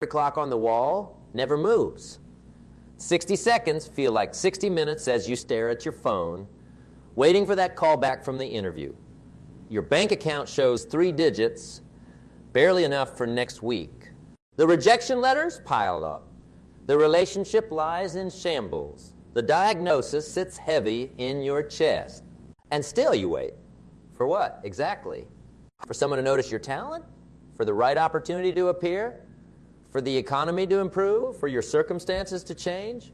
clock on the wall never moves. 60 seconds feel like 60 minutes as you stare at your phone, waiting for that call back from the interview. Your bank account shows 3 digits, barely enough for next week. The rejection letters piled up. The relationship lies in shambles. The diagnosis sits heavy in your chest. And still you wait. For what, exactly? For someone to notice your talent? For the right opportunity to appear? For the economy to improve? For your circumstances to change?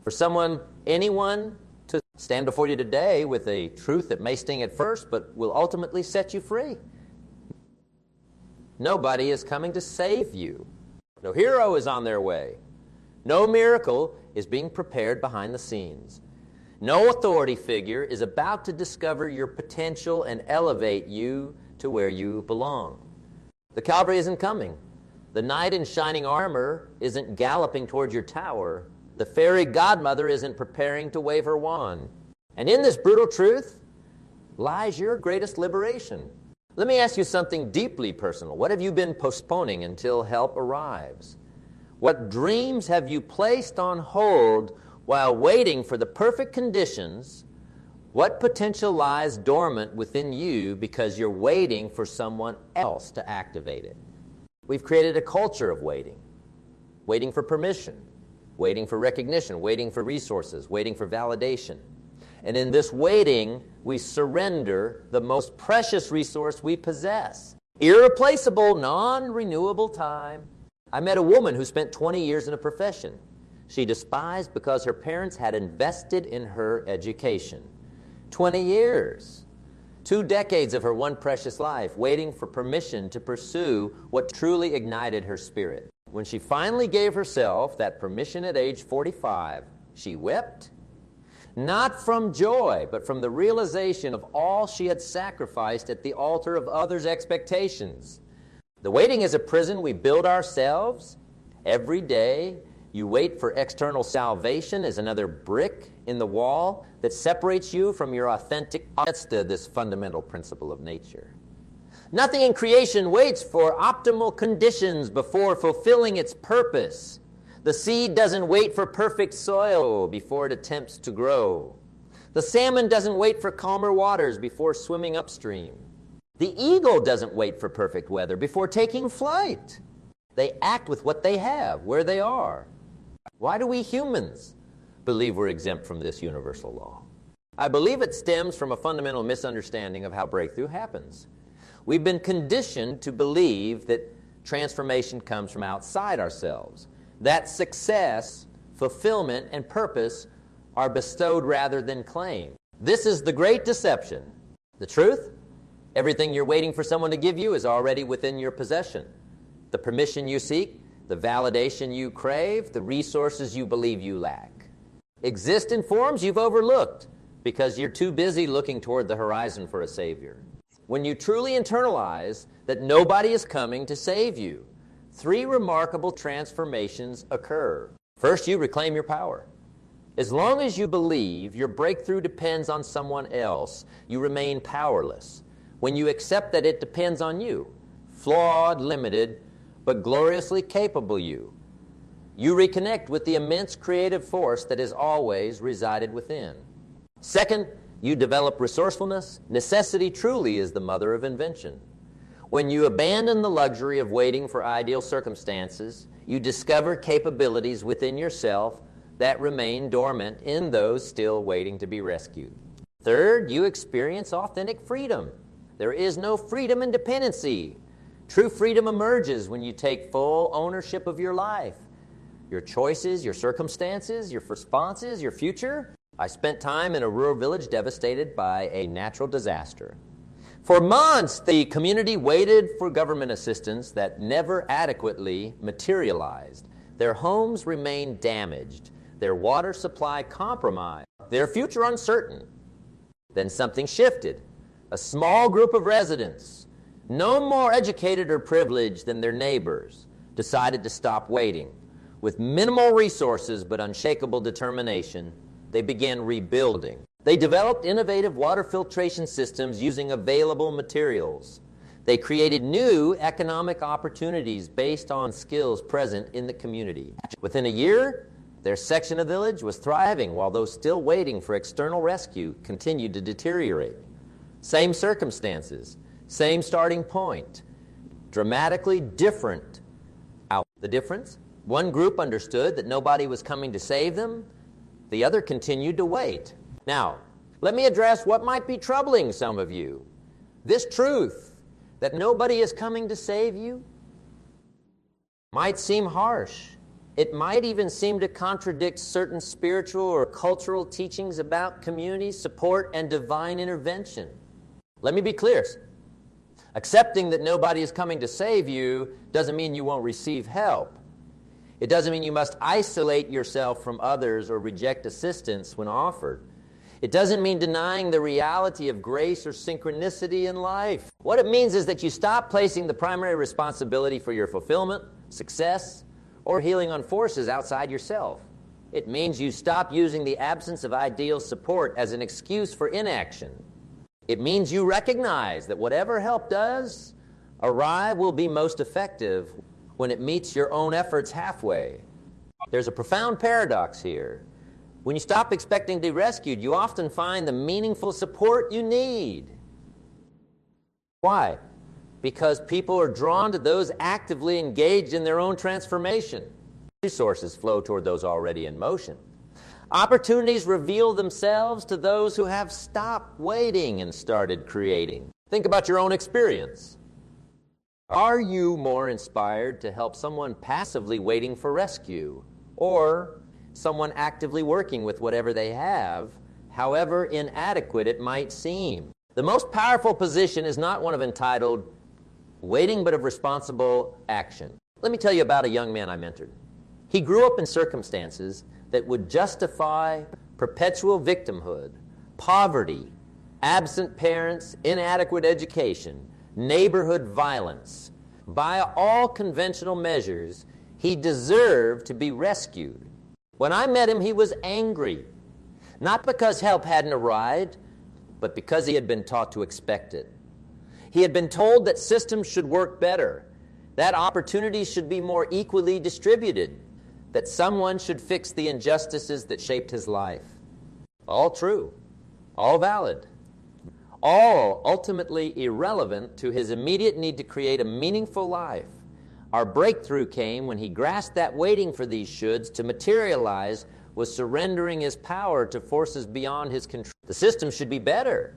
For anyone to stand before you today with a truth that may sting at first, but will ultimately set you free? Nobody is coming to save you. No hero is on their way. No miracle is being prepared behind the scenes. No authority figure is about to discover your potential and elevate you to where you belong. The cavalry isn't coming. The knight in shining armor isn't galloping toward your tower. The fairy godmother isn't preparing to wave her wand. And in this brutal truth lies your greatest liberation. Let me ask you something deeply personal. What have you been postponing until help arrives? What dreams have you placed on hold while waiting for the perfect conditions? What potential lies dormant within you because you're waiting for someone else to activate it? We've created a culture of waiting. Waiting for permission, waiting for recognition, waiting for resources, waiting for validation. And in this waiting, we surrender the most precious resource we possess. Irreplaceable, non-renewable time. I met a woman who spent 20 years in a profession she despised because her parents had invested in her education. 20 years. 2 decades of her one precious life waiting for permission to pursue what truly ignited her spirit. When she finally gave herself that permission at age 45, she wept, not from joy, but from the realization of all she had sacrificed at the altar of others' expectations. The waiting is a prison we build ourselves. Every day, you wait for external salvation as another brick in the wall that separates you from your authentic. That's this fundamental principle of nature. Nothing in creation waits for optimal conditions before fulfilling its purpose. The seed doesn't wait for perfect soil before it attempts to grow. The salmon doesn't wait for calmer waters before swimming upstream. The eagle doesn't wait for perfect weather before taking flight. They act with what they have, where they are. Why do we humans believe we're exempt from this universal law? I believe it stems from a fundamental misunderstanding of how breakthrough happens. We've been conditioned to believe that transformation comes from outside ourselves, that success, fulfillment, and purpose are bestowed rather than claimed. This is the great deception. The truth? Everything you're waiting for someone to give you is already within your possession. The permission you seek, the validation you crave, the resources you believe you lack exist in forms you've overlooked because you're too busy looking toward the horizon for a savior. When you truly internalize that nobody is coming to save you, 3 remarkable transformations occur. First, you reclaim your power. As long as you believe your breakthrough depends on someone else, you remain powerless. When you accept that it depends on you, flawed, limited, but gloriously capable you reconnect with the immense creative force that has always resided within. Second, you develop resourcefulness. Necessity truly is the mother of invention. When you abandon the luxury of waiting for ideal circumstances, you discover capabilities within yourself that remain dormant in those still waiting to be rescued. Third, you experience authentic freedom. There is no freedom in dependency. True freedom emerges when you take full ownership of your life, your choices, your circumstances, your responses, your future. I spent time in a rural village devastated by a natural disaster. For months, the community waited for government assistance that never adequately materialized. Their homes remained damaged, their water supply compromised, their future uncertain. Then something shifted. A small group of residents, no more educated or privileged than their neighbors, decided to stop waiting. With minimal resources but unshakable determination, they began rebuilding. They developed innovative water filtration systems using available materials. They created new economic opportunities based on skills present in the community. Within a year, their section of the village was thriving, while those still waiting for external rescue continued to deteriorate. Same circumstances, same starting point, dramatically different. The difference? One group understood that nobody was coming to save them. The other continued to wait. Now, let me address what might be troubling some of you. This truth that nobody is coming to save you might seem harsh. It might even seem to contradict certain spiritual or cultural teachings about community support and divine intervention. Let me be clear. Accepting that nobody is coming to save you doesn't mean you won't receive help. It doesn't mean you must isolate yourself from others or reject assistance when offered. It doesn't mean denying the reality of grace or synchronicity in life. What it means is that you stop placing the primary responsibility for your fulfillment, success, or healing on forces outside yourself. It means you stop using the absence of ideal support as an excuse for inaction. It means you recognize that whatever help does arrive will be most effective when it meets your own efforts halfway. There's a profound paradox here. When you stop expecting to be rescued, you often find the meaningful support you need. Why? Because people are drawn to those actively engaged in their own transformation. Resources flow toward those already in motion. Opportunities reveal themselves to those who have stopped waiting and started creating. Think about your own experience. Are you more inspired to help someone passively waiting for rescue, or someone actively working with whatever they have, however inadequate it might seem? The most powerful position is not one of entitled waiting, but of responsible action. Let me tell you about a young man I mentored. He grew up in circumstances that would justify perpetual victimhood, poverty, absent parents, inadequate education, neighborhood violence. By all conventional measures, he deserved to be rescued. When I met him, he was angry, not because help hadn't arrived, but because he had been taught to expect it. He had been told that systems should work better, that opportunities should be more equally distributed, that someone should fix the injustices that shaped his life. All true, all valid, all ultimately irrelevant to his immediate need to create a meaningful life. Our breakthrough came when he grasped that waiting for these shoulds to materialize was surrendering his power to forces beyond his control. The system should be better,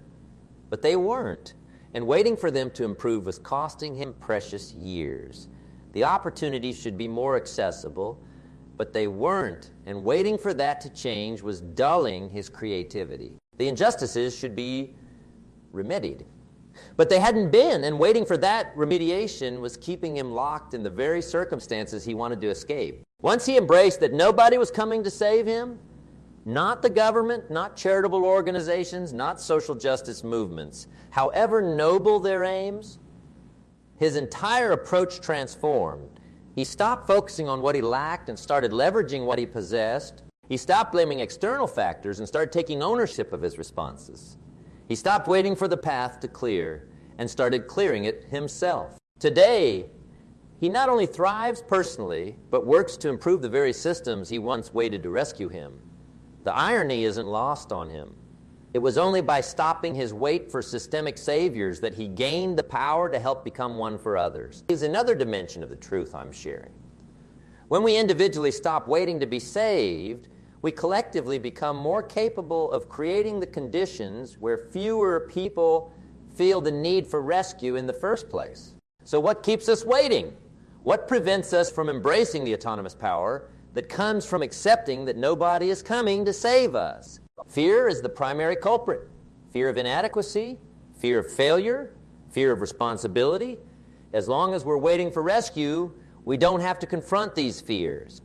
but they weren't, and waiting for them to improve was costing him precious years. The opportunities should be more accessible, but they weren't, and waiting for that to change was dulling his creativity. The injustices should be remedied, but they hadn't been, and waiting for that remediation was keeping him locked in the very circumstances he wanted to escape. Once he embraced that nobody was coming to save him, not the government, not charitable organizations, not social justice movements, however noble their aims, his entire approach transformed. He stopped focusing on what he lacked and started leveraging what he possessed. He stopped blaming external factors and started taking ownership of his responses. He stopped waiting for the path to clear and started clearing it himself. Today, he not only thrives personally, but works to improve the very systems he once waited to rescue him. The irony isn't lost on him. It was only by stopping his wait for systemic saviors that he gained the power to help become one for others. There's another dimension of the truth I'm sharing. When we individually stop waiting to be saved, we collectively become more capable of creating the conditions where fewer people feel the need for rescue in the first place. So what keeps us waiting? What prevents us from embracing the autonomous power that comes from accepting that nobody is coming to save us? Fear is the primary culprit. Fear of inadequacy, fear of failure, fear of responsibility. As long as we're waiting for rescue, we don't have to confront these fears.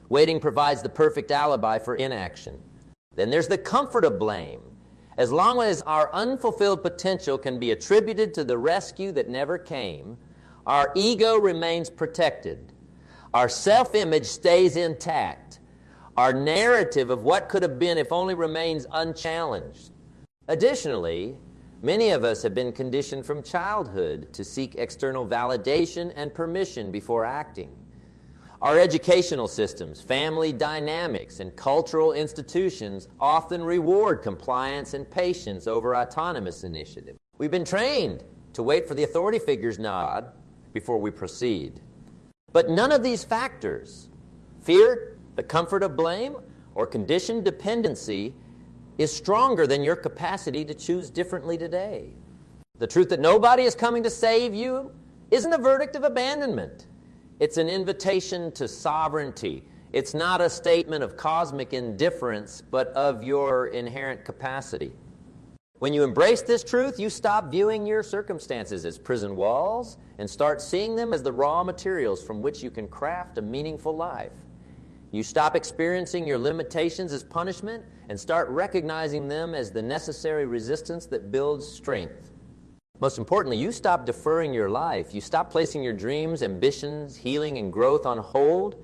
Waiting provides the perfect alibi for inaction. Then there's the comfort of blame. As long as our unfulfilled potential can be attributed to the rescue that never came, our ego remains protected. Our self-image stays intact. Our narrative of what could have been if only remains unchallenged. Additionally, Many of us have been conditioned from childhood to seek external validation and permission before acting. Our educational systems, family dynamics, and cultural institutions often reward compliance and patience over autonomous initiative. We've been trained to wait for the authority figure's nod before we proceed. But none of these factors, fear, the comfort of blame, or conditioned dependency, is stronger than your capacity to choose differently today. The truth that nobody is coming to save you isn't a verdict of abandonment. It's an invitation to sovereignty. It's not a statement of cosmic indifference, but of your inherent capacity. When you embrace this truth, you stop viewing your circumstances as prison walls and start seeing them as the raw materials from which you can craft a meaningful life. You stop experiencing your limitations as punishment and start recognizing them as the necessary resistance that builds strength. Most importantly, you stop deferring your life. You stop placing your dreams, ambitions, healing, and growth on hold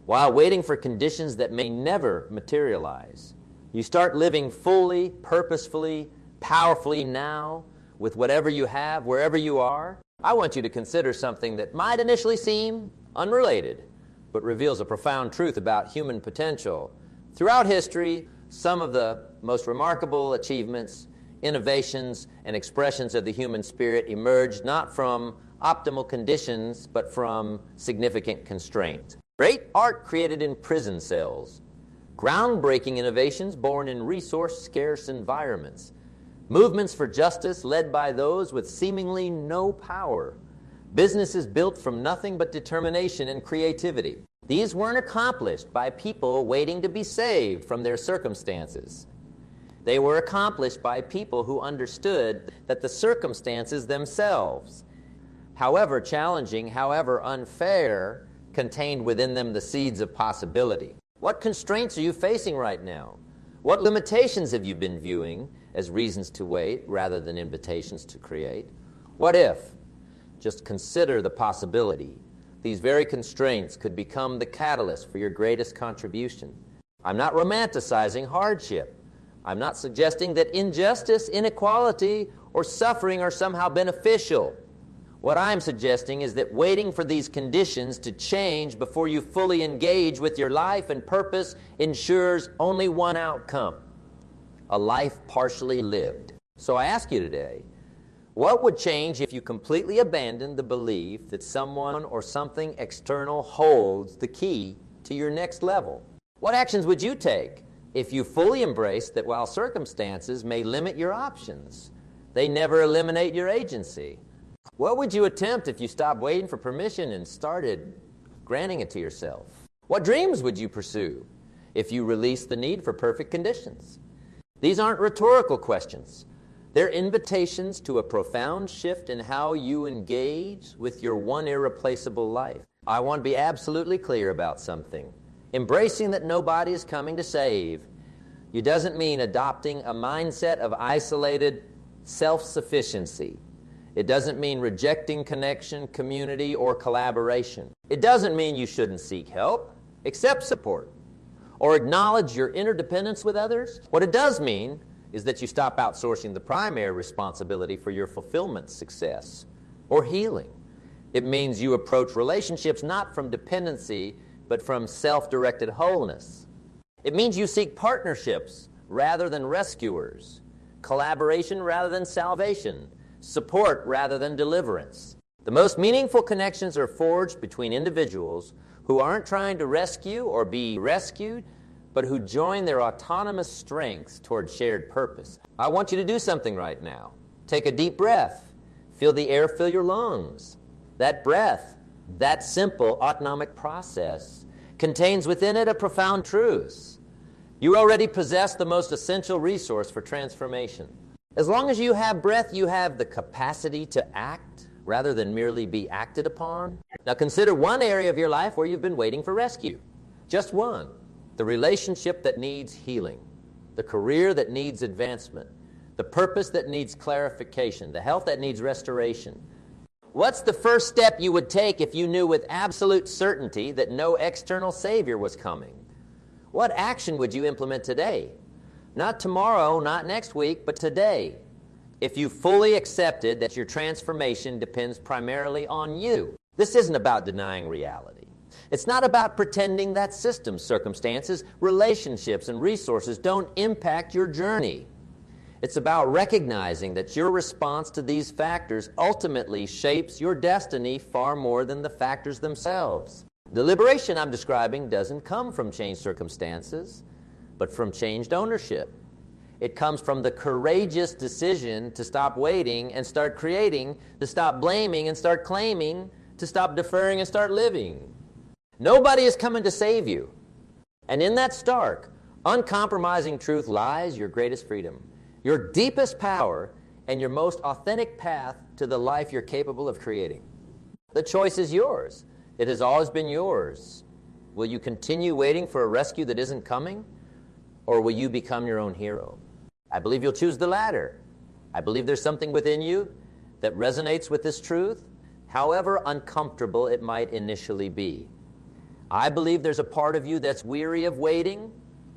while waiting for conditions that may never materialize. You start living fully, purposefully, powerfully now with whatever you have, wherever you are. I want you to consider something that might initially seem unrelated, but reveals a profound truth about human potential. Throughout history, some of the most remarkable achievements, innovations, and expressions of the human spirit emerged not from optimal conditions, but from significant constraint. Great art created in prison cells, groundbreaking innovations born in resource-scarce environments, movements for justice led by those with seemingly no power, businesses built from nothing but determination and creativity. These weren't accomplished by people waiting to be saved from their circumstances. They were accomplished by people who understood that the circumstances themselves, however challenging, however unfair, contained within them the seeds of possibility. What constraints are you facing right now? What limitations have you been viewing as reasons to wait rather than invitations to create? What if? Just consider the possibility. These very constraints could become the catalyst for your greatest contribution. I'm not romanticizing hardship. I'm not suggesting that injustice, inequality, or suffering are somehow beneficial. What I'm suggesting is that waiting for these conditions to change before you fully engage with your life and purpose ensures only one outcome: a life partially lived. So I ask you today, what would change if you completely abandoned the belief that someone or something external holds the key to your next level? What actions would you take if you fully embraced that while circumstances may limit your options, they never eliminate your agency? What would you attempt if you stopped waiting for permission and started granting it to yourself? What dreams would you pursue if you released the need for perfect conditions? These aren't rhetorical questions. They're invitations to a profound shift in how you engage with your one irreplaceable life. I want to be absolutely clear about something. Embracing that nobody is coming to save you doesn't mean adopting a mindset of isolated self-sufficiency. It doesn't mean rejecting connection, community, or collaboration. It doesn't mean you shouldn't seek help, accept support, or acknowledge your interdependence with others. What it does mean is that you stop outsourcing the primary responsibility for your fulfillment, success, or healing. It means you approach relationships not from dependency, but from self-directed wholeness. It means you seek partnerships rather than rescuers, collaboration rather than salvation, support rather than deliverance. The most meaningful connections are forged between individuals who aren't trying to rescue or be rescued, but who join their autonomous strengths toward shared purpose. I want you to do something right now. Take a deep breath. Feel the air fill your lungs. That breath, that simple autonomic process, contains within it a profound truth. You already possess the most essential resource for transformation. As long as you have breath, you have the capacity to act rather than merely be acted upon. Now consider one area of your life where you've been waiting for rescue. Just one. The relationship that needs healing, the career that needs advancement, the purpose that needs clarification, the health that needs restoration. What's the first step you would take if you knew with absolute certainty that no external savior was coming? What action would you implement today? Not tomorrow, not next week, but today. if you fully accepted that your transformation depends primarily on you. This isn't about denying reality. It's not about pretending that systems, circumstances, relationships, and resources don't impact your journey. It's about recognizing that your response to these factors ultimately shapes your destiny far more than the factors themselves. The liberation I'm describing doesn't come from changed circumstances, but from changed ownership. It comes from the courageous decision to stop waiting and start creating, to stop blaming and start claiming, to stop deferring and start living. Nobody is coming to save you. And in that stark, uncompromising truth lies your greatest freedom, your deepest power, and your most authentic path to the life you're capable of creating. The choice is yours. It has always been yours. Will you continue waiting for a rescue that isn't coming? Or will you become your own hero? I believe you'll choose the latter. I believe there's something within you that resonates with this truth, however uncomfortable it might initially be. I believe there's a part of you that's weary of waiting,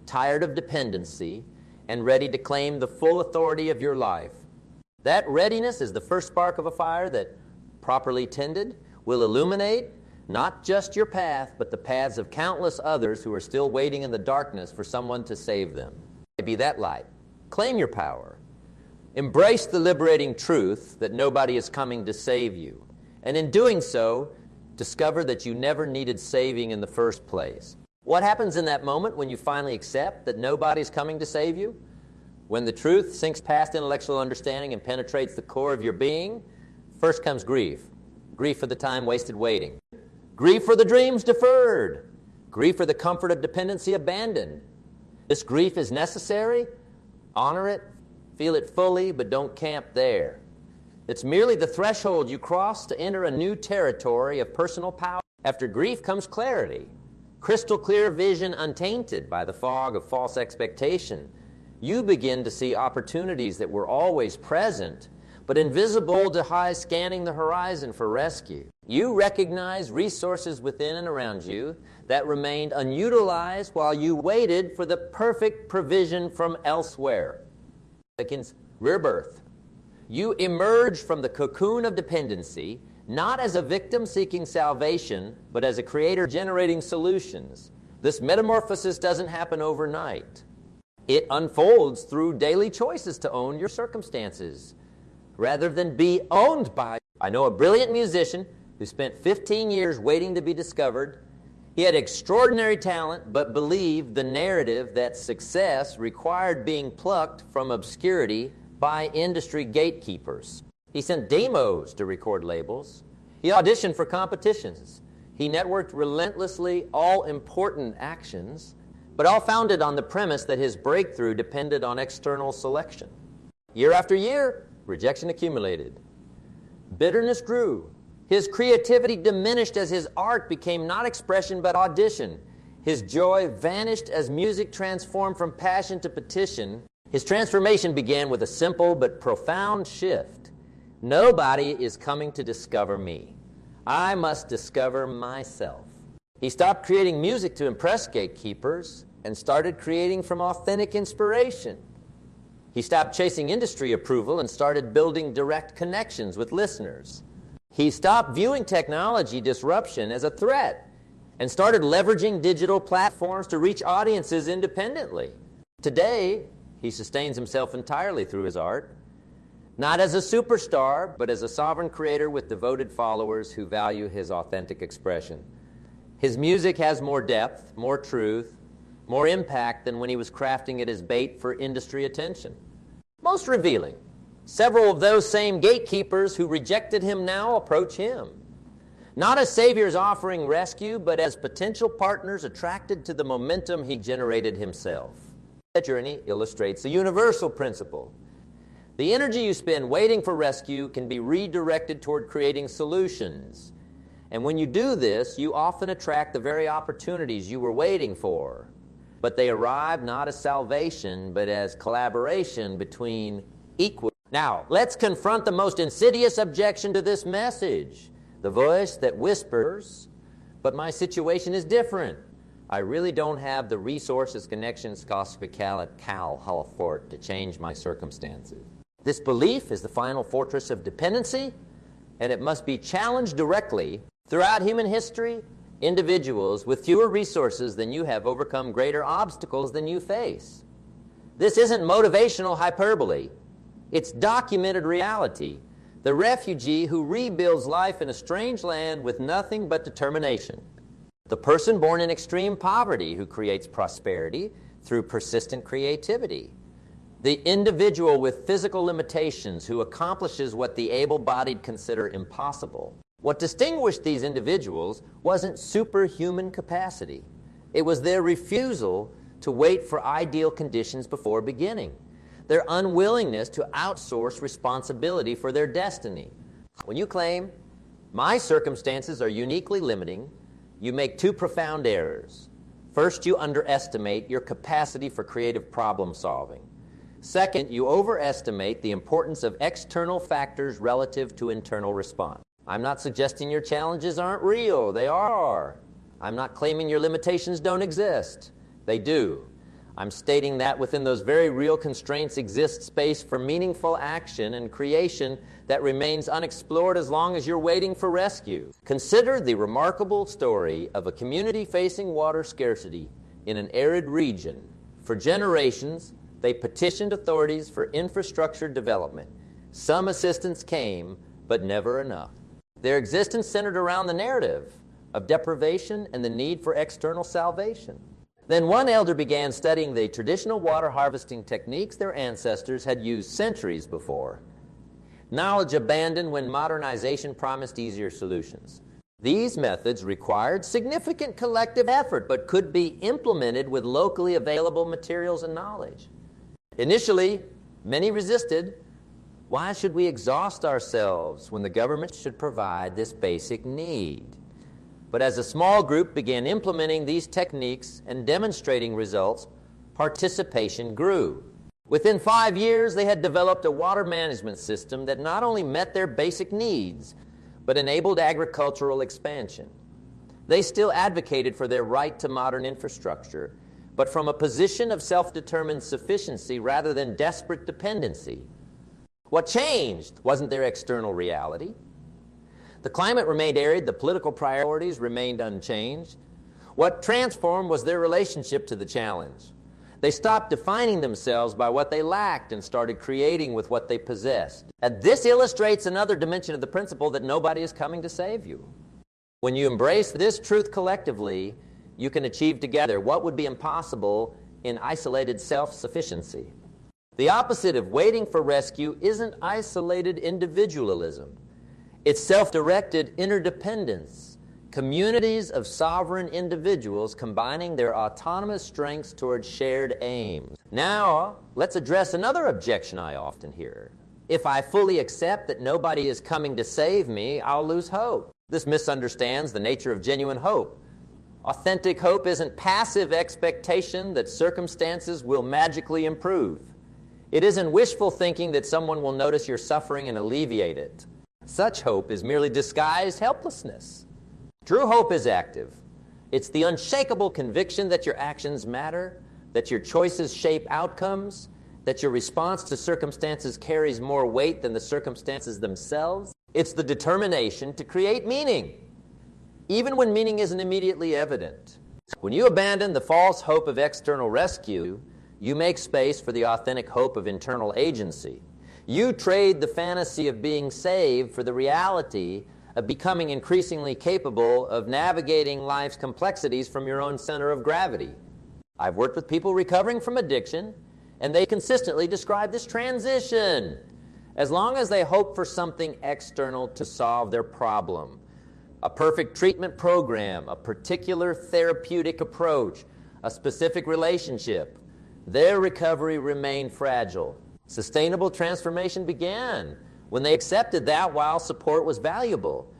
tired of dependency, and ready to claim the full authority of your life. That readiness is the first spark of a fire that, properly tended, will illuminate not just your path, but the paths of countless others who are still waiting in the darkness for someone to save them. Be that light. Claim your power. Embrace the liberating truth that nobody is coming to save you. And in doing so, discover that you never needed saving in the first place. What happens in that moment when you finally accept that nobody's coming to save you? When the truth sinks past intellectual understanding and penetrates the core of your being, first comes grief. Grief for the time wasted waiting. Grief for the dreams deferred. Grief for the comfort of dependency abandoned. This grief is necessary. Honor it, feel it fully, but don't camp there. It's merely the threshold you cross to enter a new territory of personal power. After grief comes clarity, crystal clear vision untainted by the fog of false expectation. You begin to see opportunities that were always present, but invisible to eyes scanning the horizon for rescue. You recognize resources within and around you that remained unutilized while you waited for the perfect provision from elsewhere. Against rebirth. You emerge from the cocoon of dependency, not as a victim seeking salvation, but as a creator generating solutions. This metamorphosis doesn't happen overnight. It unfolds through daily choices to own your circumstances, rather than be owned by. I know a brilliant musician who spent 15 years waiting to be discovered. He had extraordinary talent, but believed the narrative that success required being plucked from obscurity by industry gatekeepers. He sent demos to record labels. He auditioned for competitions. He networked relentlessly, all important actions, but all founded on the premise that his breakthrough depended on external selection. Year after year, rejection accumulated. Bitterness grew. His creativity diminished as his art became not expression but audition. His joy vanished as music transformed from passion to petition. His transformation began with a simple but profound shift. Nobody is coming to discover me. I must discover myself. He stopped creating music to impress gatekeepers and started creating from authentic inspiration. He stopped chasing industry approval and started building direct connections with listeners. He stopped viewing technology disruption as a threat and started leveraging digital platforms to reach audiences independently. Today, he sustains himself entirely through his art, not as a superstar, but as a sovereign creator with devoted followers who value his authentic expression. His music has more depth, more truth, more impact than when he was crafting it as bait for industry attention. Most revealing, several of those same gatekeepers who rejected him now approach him, not as saviors offering rescue, but as potential partners attracted to the momentum he generated himself. That journey illustrates a universal principle. The energy you spend waiting for rescue can be redirected toward creating solutions. And when you do this, you often attract the very opportunities you were waiting for. But they arrive not as salvation, but as collaboration between equal. Now, let's confront the most insidious objection to this message. The voice that whispers, but my situation is different. I really don't have the resources, connections, cost, cal, halfort to change my circumstances. This belief is the final fortress of dependency, and it must be challenged directly. Throughout human history, individuals with fewer resources than you have overcome greater obstacles than you face. This isn't motivational hyperbole. It's documented reality. The refugee who rebuilds life in a strange land with nothing but determination. The person born in extreme poverty who creates prosperity through persistent creativity. The individual with physical limitations who accomplishes what the able-bodied consider impossible. What distinguished these individuals wasn't superhuman capacity. It was their refusal to wait for ideal conditions before beginning. Their unwillingness to outsource responsibility for their destiny. When you claim, "My circumstances are uniquely limiting," you make two profound errors. First, you underestimate your capacity for creative problem solving. Second, you overestimate the importance of external factors relative to internal response. I'm not suggesting your challenges aren't real. They are. I'm not claiming your limitations don't exist. They do. I'm stating that within those very real constraints exists space for meaningful action and creation that remains unexplored as long as you're waiting for rescue. Consider the remarkable story of a community facing water scarcity in an arid region. For generations, they petitioned authorities for infrastructure development. Some assistance came, but never enough. Their existence centered around the narrative of deprivation and the need for external salvation. Then one elder began studying the traditional water harvesting techniques their ancestors had used centuries before. Knowledge abandoned when modernization promised easier solutions. These methods required significant collective effort, but could be implemented with locally available materials and knowledge. Initially, many resisted. Why should we exhaust ourselves when the government should provide this basic need? But as a small group began implementing these techniques and demonstrating results, participation grew. Within 5 years, they had developed a water management system that not only met their basic needs, but enabled agricultural expansion. They still advocated for their right to modern infrastructure, but from a position of self-determined sufficiency rather than desperate dependency. What changed wasn't their external reality. The climate remained arid, the political priorities remained unchanged. What transformed was their relationship to the challenge. They stopped defining themselves by what they lacked and started creating with what they possessed. And this illustrates another dimension of the principle that nobody is coming to save you. When you embrace this truth collectively, you can achieve together what would be impossible in isolated self-sufficiency. The opposite of waiting for rescue isn't isolated individualism. It's self-directed interdependence, communities of sovereign individuals combining their autonomous strengths towards shared aims. Now, let's address another objection I often hear. If I fully accept that nobody is coming to save me, I'll lose hope. This misunderstands the nature of genuine hope. Authentic hope isn't passive expectation that circumstances will magically improve. It isn't wishful thinking that someone will notice your suffering and alleviate it. Such hope is merely disguised helplessness. True hope is active. It's the unshakable conviction that your actions matter, that your choices shape outcomes, that your response to circumstances carries more weight than the circumstances themselves. It's the determination to create meaning, even when meaning isn't immediately evident. When you abandon the false hope of external rescue, you make space for the authentic hope of internal agency. You trade the fantasy of being saved for the reality of becoming increasingly capable of navigating life's complexities from your own center of gravity. I've worked with people recovering from addiction, and they consistently describe this transition. As long as they hope for something external to solve their problem, a perfect treatment program, a particular therapeutic approach, a specific relationship, their recovery remained fragile. Sustainable transformation began when they accepted that while support was valuable,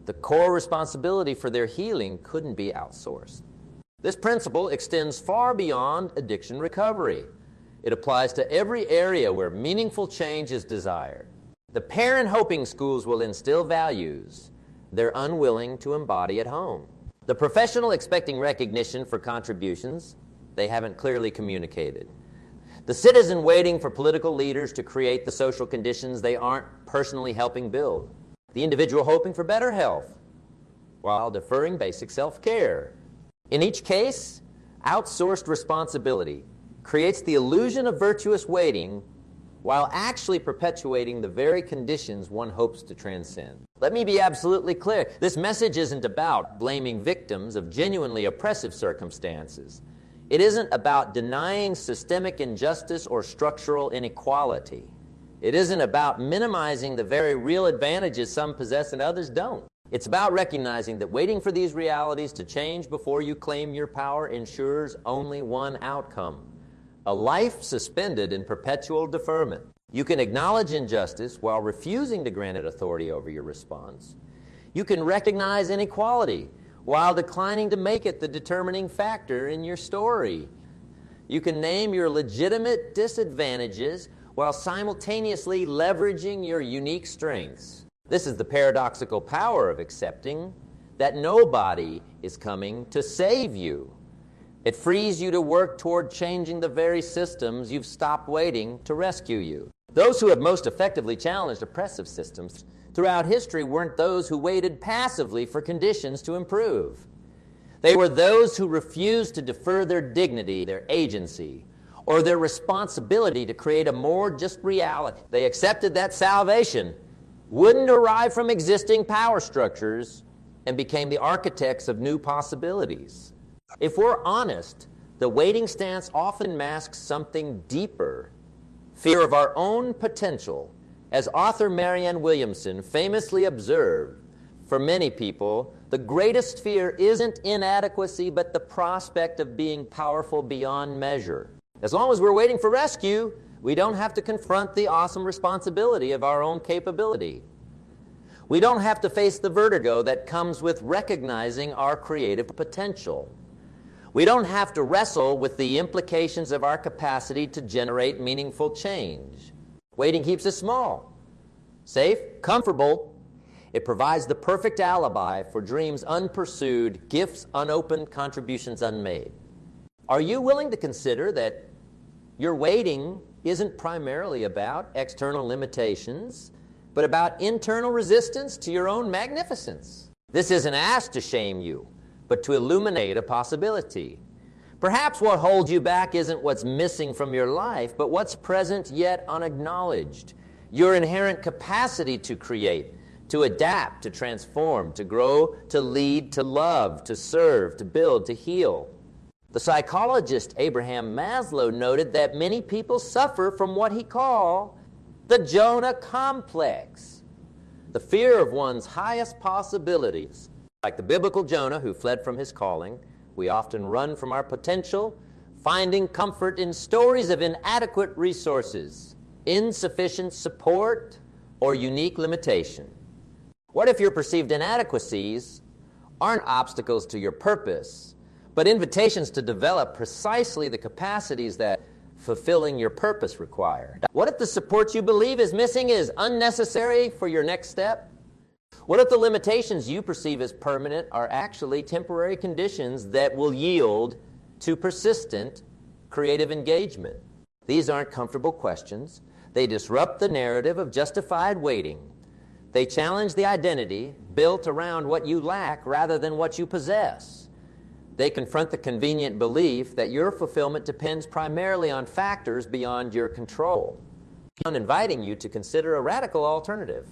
the core responsibility for their healing couldn't be outsourced. This principle extends far beyond addiction recovery. It applies to every area where meaningful change is desired. The parent hoping schools will instill values they're unwilling to embody at home. The professional expecting recognition for contributions they haven't clearly communicated. The citizen waiting for political leaders to create the social conditions they aren't personally helping build. The individual hoping for better health while deferring basic self-care. In each case, outsourced responsibility creates the illusion of virtuous waiting while actually perpetuating the very conditions one hopes to transcend. Let me be absolutely clear. This message isn't about blaming victims of genuinely oppressive circumstances. It isn't about denying systemic injustice or structural inequality. It isn't about minimizing the very real advantages some possess and others don't. It's about recognizing that waiting for these realities to change before you claim your power ensures only one outcome: a life suspended in perpetual deferment. You can acknowledge injustice while refusing to grant it authority over your response. You can recognize inequality while declining to make it the determining factor in your story. You can name your legitimate disadvantages while simultaneously leveraging your unique strengths. This is the paradoxical power of accepting that nobody is coming to save you. It frees you to work toward changing the very systems you've stopped waiting to rescue you. Those who have most effectively challenged oppressive systems throughout history weren't those who waited passively for conditions to improve. They were those who refused to defer their dignity, their agency, or their responsibility to create a more just reality. They accepted that salvation wouldn't arrive from existing power structures and became the architects of new possibilities. If we're honest, the waiting stance often masks something deeper: fear of our own potential. As author Marianne Williamson famously observed, for many people, the greatest fear isn't inadequacy, but the prospect of being powerful beyond measure. As long as we're waiting for rescue, we don't have to confront the awesome responsibility of our own capability. We don't have to face the vertigo that comes with recognizing our creative potential. We don't have to wrestle with the implications of our capacity to generate meaningful change. Waiting keeps us small, safe, comfortable. It provides the perfect alibi for dreams unpursued, gifts unopened, contributions unmade. Are you willing to consider that your waiting isn't primarily about external limitations, but about internal resistance to your own magnificence? This isn't asked to shame you, but to illuminate a possibility. Perhaps what holds you back isn't what's missing from your life, but what's present yet unacknowledged. Your inherent capacity to create, to adapt, to transform, to grow, to lead, to love, to serve, to build, to heal. The psychologist Abraham Maslow noted that many people suffer from what he called the Jonah complex, the fear of one's highest possibilities. Like the biblical Jonah who fled from his calling, we often run from our potential, finding comfort in stories of inadequate resources, insufficient support, or unique limitation. What if your perceived inadequacies aren't obstacles to your purpose, but invitations to develop precisely the capacities that fulfilling your purpose require? What if the support you believe is missing is unnecessary for your next step? What if the limitations you perceive as permanent are actually temporary conditions that will yield to persistent creative engagement? These aren't comfortable questions. They disrupt the narrative of justified waiting. They challenge the identity built around what you lack rather than what you possess. They confront the convenient belief that your fulfillment depends primarily on factors beyond your control. I'm inviting you to consider a radical alternative.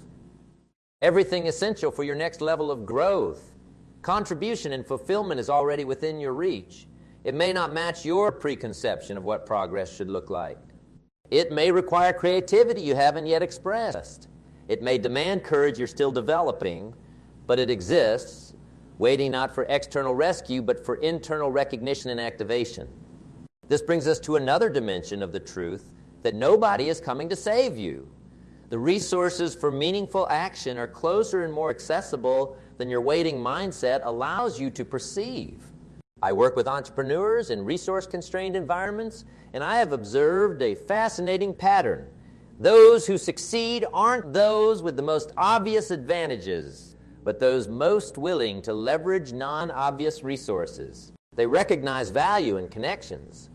Everything essential for your next level of growth, contribution, and fulfillment is already within your reach. It may not match your preconception of what progress should look like. It may require creativity you haven't yet expressed. It may demand courage you're still developing, but it exists, waiting not for external rescue, but for internal recognition and activation. This brings us to another dimension of the truth that nobody is coming to save you. The resources for meaningful action are closer and more accessible than your waiting mindset allows you to perceive. I work with entrepreneurs in resource-constrained environments, and I have observed a fascinating pattern. Those who succeed aren't those with the most obvious advantages, but those most willing to leverage non-obvious resources. They recognize value in connections,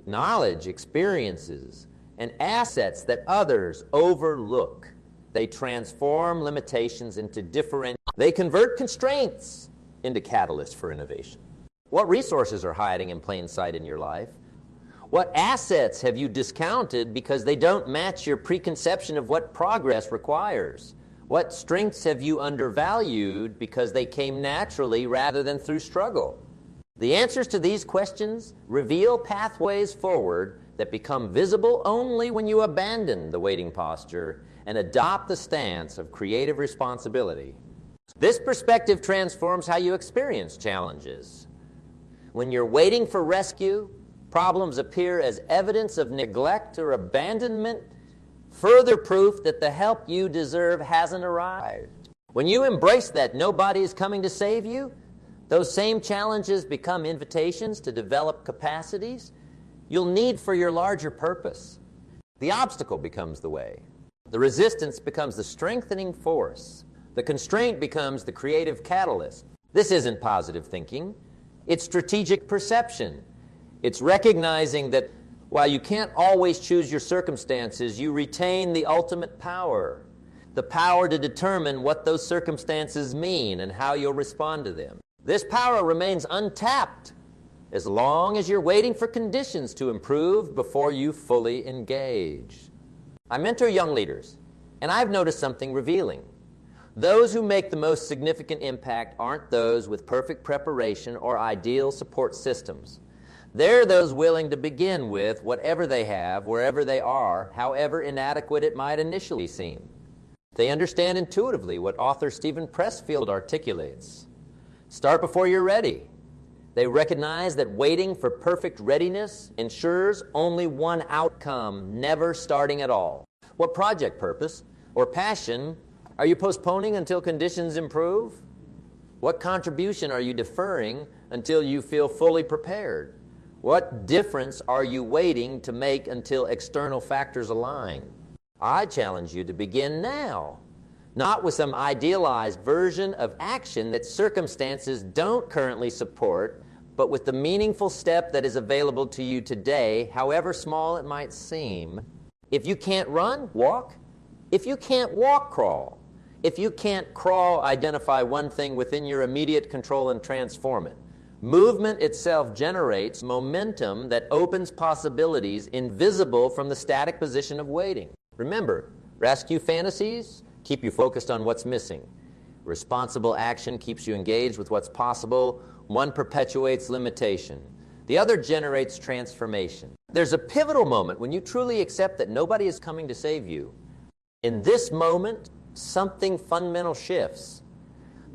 knowledge, experiences, and assets that others overlook. They transform limitations into different. They convert constraints into catalysts for innovation. What resources are hiding in plain sight in your life? What assets have you discounted because they don't match your preconception of what progress requires? What strengths have you undervalued because they came naturally rather than through struggle? The answers to these questions reveal pathways forward that become visible only when you abandon the waiting posture and adopt the stance of creative responsibility. This perspective transforms how you experience challenges. When you're waiting for rescue, problems appear as evidence of neglect or abandonment, further proof that the help you deserve hasn't arrived. When you embrace that nobody is coming to save you, those same challenges become invitations to develop capacities you'll need for your larger purpose. The obstacle becomes the way. The resistance becomes the strengthening force. The constraint becomes the creative catalyst. This isn't positive thinking. It's strategic perception. It's recognizing that while you can't always choose your circumstances, you retain the ultimate power, the power to determine what those circumstances mean and how you'll respond to them. This power remains untapped as long as you're waiting for conditions to improve before you fully engage. I mentor young leaders, and I've noticed something revealing. Those who make the most significant impact aren't those with perfect preparation or ideal support systems. They're those willing to begin with whatever they have, wherever they are, however inadequate it might initially seem. They understand intuitively what author Stephen Pressfield articulates. Start before you're ready. They recognize that waiting for perfect readiness ensures only one outcome, never starting at all. What project purpose or passion are you postponing until conditions improve? What contribution are you deferring until you feel fully prepared? What difference are you waiting to make until external factors align? I challenge you to begin now, not with some idealized version of action that circumstances don't currently support, but with the meaningful step that is available to you today, however small it might seem. If you can't run, walk. If you can't walk, crawl. If you can't crawl, identify one thing within your immediate control and transform it. Movement itself generates momentum that opens possibilities invisible from the static position of waiting. Remember, rescue fantasies keep you focused on what's missing. Responsible action keeps you engaged with what's possible. One perpetuates limitation. The other generates transformation. There's a pivotal moment when you truly accept that nobody is coming to save you. In this moment, something fundamental shifts.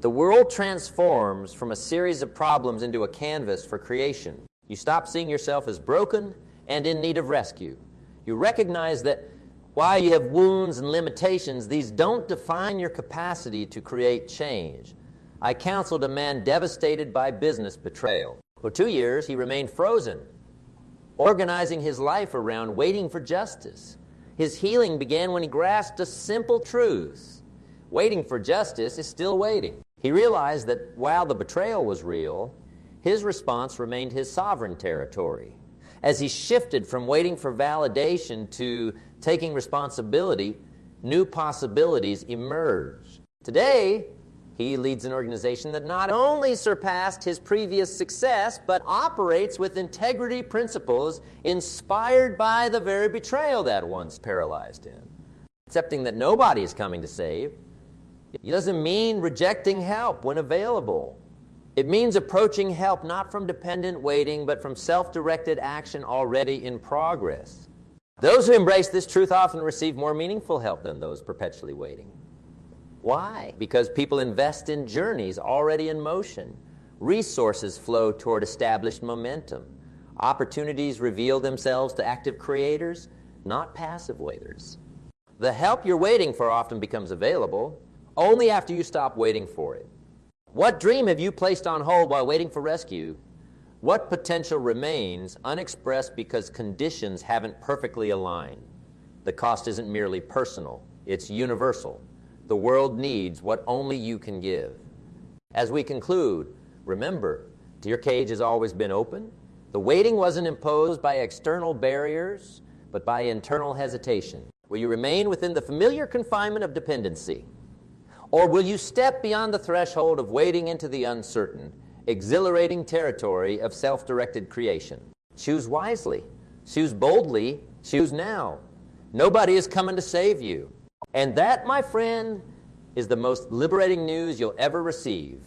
The world transforms from a series of problems into a canvas for creation. You stop seeing yourself as broken and in need of rescue. You recognize that while you have wounds and limitations, these don't define your capacity to create change. I counseled a man devastated by business betrayal. For 2 years, he remained frozen, organizing his life around waiting for justice. His healing began when he grasped a simple truth. Waiting for justice is still waiting. He realized that while the betrayal was real, his response remained his sovereign territory. As he shifted from waiting for validation to taking responsibility, new possibilities emerged. Today, he leads an organization that not only surpassed his previous success, but operates with integrity principles inspired by the very betrayal that once paralyzed him. Accepting that nobody is coming to save, it doesn't mean rejecting help when available. It means approaching help not from dependent waiting, but from self-directed action already in progress. Those who embrace this truth often receive more meaningful help than those perpetually waiting. Why? Because people invest in journeys already in motion. Resources flow toward established momentum. Opportunities reveal themselves to active creators, not passive waiters. The help you're waiting for often becomes available only after you stop waiting for it. What dream have you placed on hold while waiting for rescue? What potential remains unexpressed because conditions haven't perfectly aligned? The cost isn't merely personal, it's universal. The world needs what only you can give. As we conclude, remember, your cage has always been open, The waiting wasn't imposed by external barriers, but by internal hesitation. Will you remain within the familiar confinement of dependency? Or will you step beyond the threshold of waiting into the uncertain, exhilarating territory of self-directed creation? Choose wisely. Choose boldly. Choose now. Nobody is coming to save you. And that, my friend, is the most liberating news you'll ever receive.